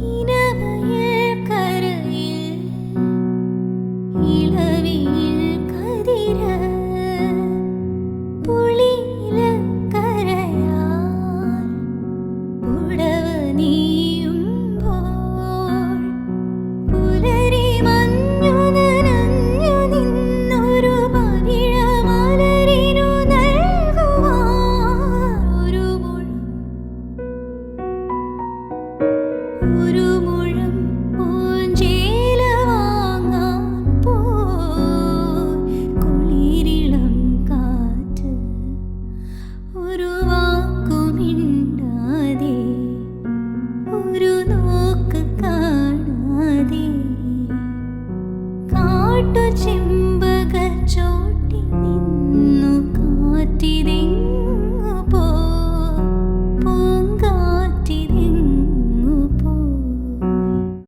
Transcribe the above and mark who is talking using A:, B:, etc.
A: ഇനവയൽ കരയിൽ ഇളവിൽ കതിര പുളിയില കരയാൽ പുടവ നീയുമ്പോൾ പുലരി മഞ്ഞു നനഞ്ഞു നിന്നൊരു പവിഴമലരിനു നൽകുവാൻ ഒരു മുഴം